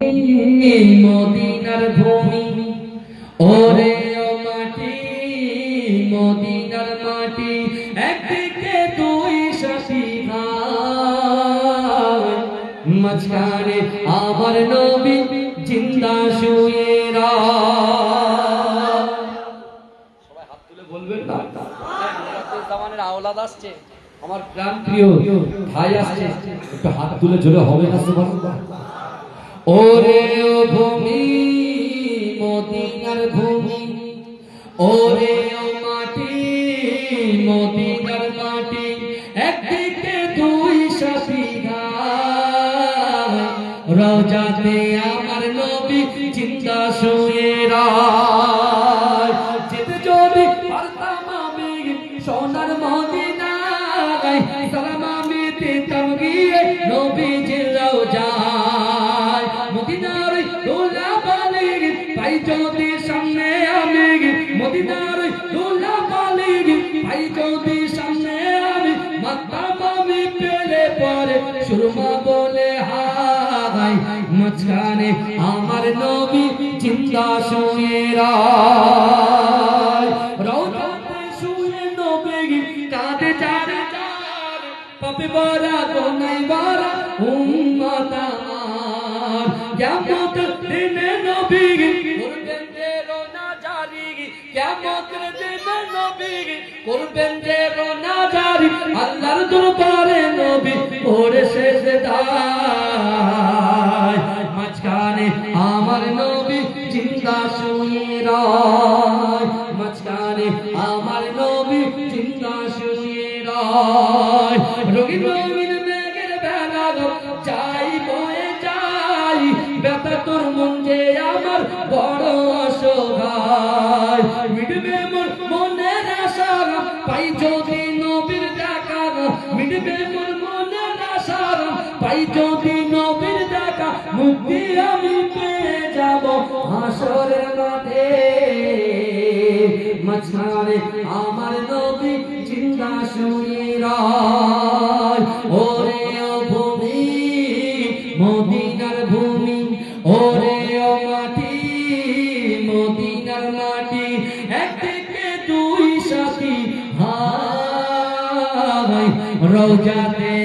মদিনার ভূমি ওরে ও মাটি, মদিনার মাটি একদিকে দুই সাথী ভাই, মাঝখানে আমার নবী জিন্দা শুয়ে সবাই হাত তুলে বলবেন না। জামানের আওলাদ আসছে, আমার প্রাণ প্রিয় ভাই আসছে, একটু হাত তুলে জোরে হবে না সুবহানাল্লাহ। ওরে ও ভূমি মদিনার ভূমি, ওরে ও মাটি মদিনার মাটি একদিকে দুই সাথী ভাই, রওজাতে আমার নবী জিন্দা শুয়ে যেতে যদি পারতাম আমি সোনার মদিনায়, সালাম আমি দিতাম গিয়ে নবীজির রওজায়। মদিনার ধুলাবালি পাই যদি সামনে আমি, মদিনার ধুলাবালি পাই যদি সামনে আমি, মাতাম আমি পেলে পরে সুরমা বলে হাই, মাঝখানে আমার নবী জিন্দা শুয়ে রওজাতে শুয়ে নবী কাঁদে চার চার, পাপে ভরা গোনায় ভরা উম্মত আমার, কিয়ামত দিনে নবী করবেন যে রোনা জারি, কিয়ামত দিনে নবী করবেন যে রোনা জারি, আল্লাহর দরবারে নবী পড়ে সেজদায়, মাঝখানে আমার নবী জিন্দা শুয়ে মাঝখানে আমার নবী জিন্দা শুয়ে রঙিন রঙিন মেঘের বেলা যাই বয়ে যাই, ব্যথা তোর মন যে আমার বড় অসহায়, মিটবে মোর মনের আশা পাই যদি নবীর দেখা, মিটবে মোর মনের আশা পাই যদি নবীর দেখা, মুক্তি আমি পেয়ে যাব হাসরের মাঠে, মাঝখানে আমার নবী জিন্দা শুয়ে ওরে ও ভূমি মদিনার ভূমি, ওরে ও মাটি মদিনার মাটি একদিকে দুই সাথী ভাই, রওজাতে